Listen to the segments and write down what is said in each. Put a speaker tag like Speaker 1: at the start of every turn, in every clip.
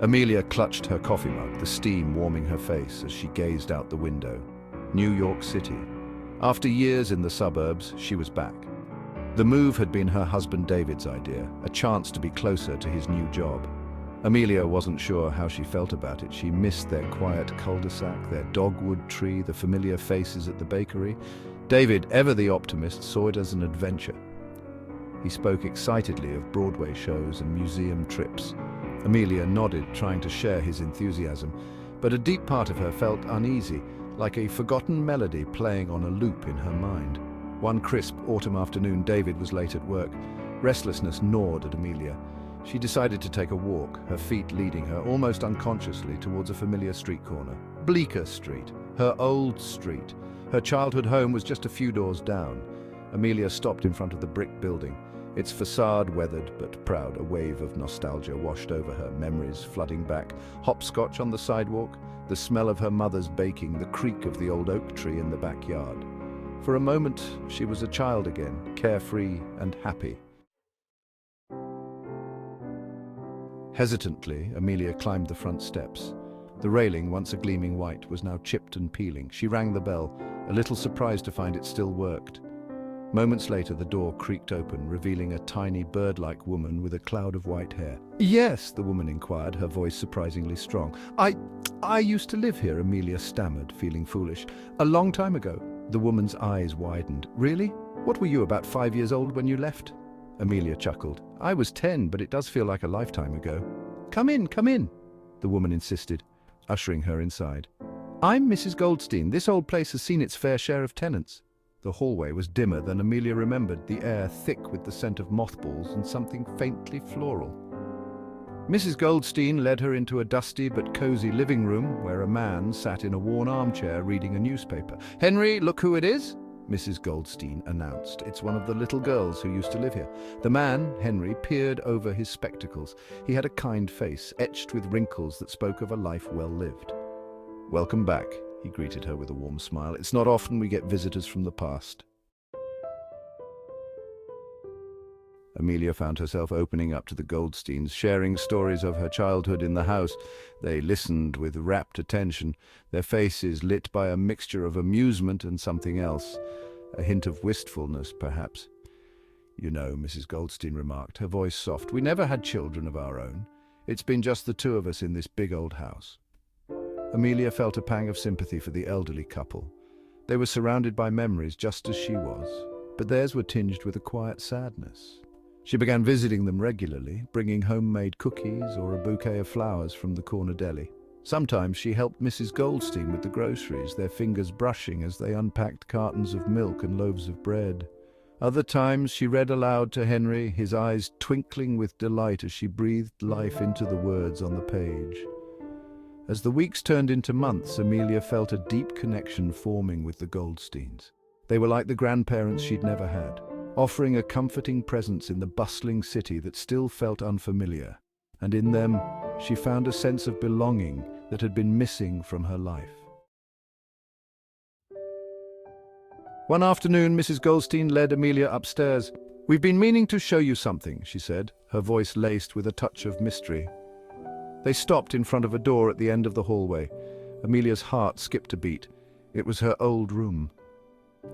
Speaker 1: Amelia clutched her coffee mug, the steam warming her face as she gazed out the window. New York City. After years in the suburbs, she was back. The move had been her husband David's idea, a chance to be closer to his new job. Amelia wasn't sure how she felt about it. She missed their quiet cul-de-sac, their dogwood tree, the familiar faces at the bakery. David, ever the optimist, saw it as an adventure. He spoke excitedly of Broadway shows and museum trips. Amelia nodded, trying to share his enthusiasm, but a deep part of her felt uneasy, like a forgotten melody playing on a loop in her mind. One crisp autumn afternoon, David was late at work. Restlessness gnawed at Amelia. She decided to take a walk, her feet leading her almost unconsciously towards a familiar street corner. Bleecker Street, her old street. Her childhood home was just a few doors down. Amelia stopped in front of the brick building. Its facade weathered but proud, a wave of nostalgia washed over her, memories flooding back. Hopscotch on the sidewalk, the smell of her mother's baking, the creak of the old oak tree in the backyard. For a moment, she was a child again, carefree and happy. Hesitantly, Amelia climbed the front steps. The railing, once a gleaming white, was now chipped and peeling. She rang the bell, a little surprised to find it still worked. Moments later, the door creaked open, revealing a tiny bird-like woman with a cloud of white hair. "Yes," the woman inquired, her voice surprisingly strong. I used to live here," Amelia stammered, feeling foolish. "A long time ago." The woman's eyes widened. "Really? What were you, about 5 years old when you left?" Amelia chuckled. "I was 10, but it does feel like a lifetime ago." Come in," the woman insisted, ushering her inside. "I'm Mrs. Goldstein. This old place has seen its fair share of tenants." The hallway was dimmer than Amelia remembered, the air thick with the scent of mothballs and something faintly floral. Mrs. Goldstein led her into a dusty but cozy living room where a man sat in a worn armchair reading a newspaper. "Henry, look who it is," Mrs. Goldstein announced. "It's one of the little girls who used to live here." The man, Henry, peered over his spectacles. He had a kind face, etched with wrinkles that spoke of a life well lived. "Welcome back," he greeted her with a warm smile. "It's not often we get visitors from the past." Amelia found herself opening up to the Goldsteins, sharing stories of her childhood in the house. They listened with rapt attention, their faces lit by a mixture of amusement and something else, a hint of wistfulness, perhaps. "You know," Mrs. Goldstein remarked, her voice soft, "we never had children of our own. It's been just the two of us in this big old house." Amelia felt a pang of sympathy for the elderly couple. They were surrounded by memories just as she was, but theirs were tinged with a quiet sadness. She began visiting them regularly, bringing homemade cookies or a bouquet of flowers from the corner deli. Sometimes she helped Mrs. Goldstein with the groceries, their fingers brushing as they unpacked cartons of milk and loaves of bread. Other times she read aloud to Henry, his eyes twinkling with delight as she breathed life into the words on the page. As the weeks turned into months, Amelia felt a deep connection forming with the Goldsteins. They were like the grandparents she'd never had, offering a comforting presence in the bustling city that still felt unfamiliar. And in them, she found a sense of belonging that had been missing from her life. One afternoon, Mrs. Goldstein led Amelia upstairs. "We've been meaning to show you something," she said, her voice laced with a touch of mystery. They stopped in front of a door at the end of the hallway. Amelia's heart skipped a beat. It was her old room.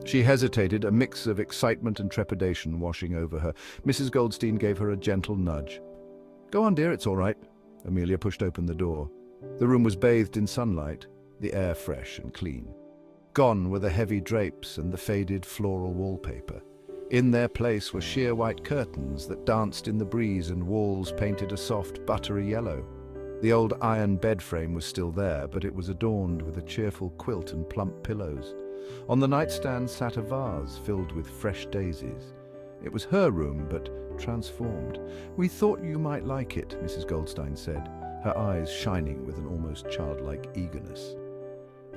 Speaker 1: She hesitated, a mix of excitement and trepidation washing over her. Mrs. Goldstein gave her a gentle nudge. "Go on, dear, it's all right." Amelia pushed open the door. The room was bathed in sunlight, the air fresh and clean. Gone were the heavy drapes and the faded floral wallpaper. In their place were sheer white curtains that danced in the breeze and walls painted a soft, buttery yellow. The old iron bed frame was still there, but it was adorned with a cheerful quilt and plump pillows. On the nightstand sat a vase filled with fresh daisies. It was her room, but transformed. "We thought you might like it," Mrs. Goldstein said, her eyes shining with an almost childlike eagerness.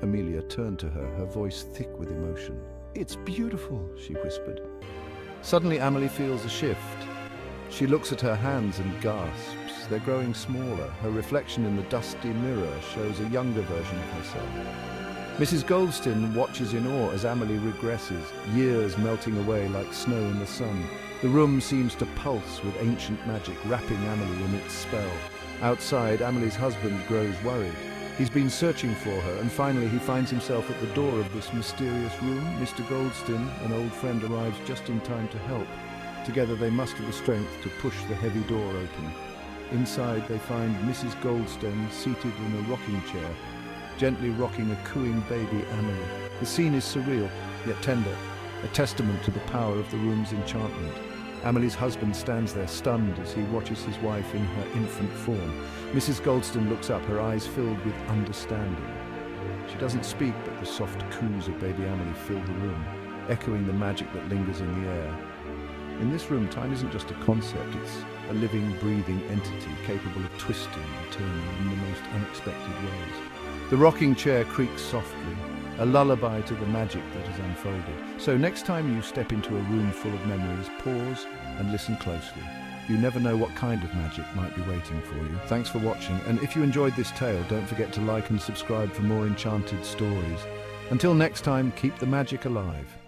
Speaker 1: Amelia turned to her, her voice thick with emotion. "It's beautiful," she whispered. Suddenly Amelie feels a shift. She looks at her hands and gasps. They're growing smaller. Her reflection in the dusty mirror shows a younger version of herself. Mrs. Goldstein watches in awe as Amelie regresses, years melting away like snow in the sun. The room seems to pulse with ancient magic, wrapping Amelie in its spell. Outside, Amelie's husband grows worried. He's been searching for her, and finally he finds himself at the door of this mysterious room. Mr. Goldstein, an old friend, arrives just in time to help. Together they muster the strength to push the heavy door open. Inside they find Mrs. Goldstein seated in a rocking chair, gently rocking a cooing baby Amelie. The scene is surreal, yet tender, a testament to the power of the room's enchantment. Amelie's husband stands there stunned as he watches his wife in her infant form. Mrs. Goldstein looks up, her eyes filled with understanding. She doesn't speak, but the soft coos of baby Amelie fill the room, echoing the magic that lingers in the air. In this room, time isn't just a concept, it's a living, breathing entity capable of twisting and turning in the most unexpected ways. The rocking chair creaks softly, a lullaby to the magic that has unfolded. So next time you step into a room full of memories, pause and listen closely. You never know what kind of magic might be waiting for you. Thanks for watching, and if you enjoyed this tale, don't forget to like and subscribe for more enchanted stories. Until next time, keep the magic alive.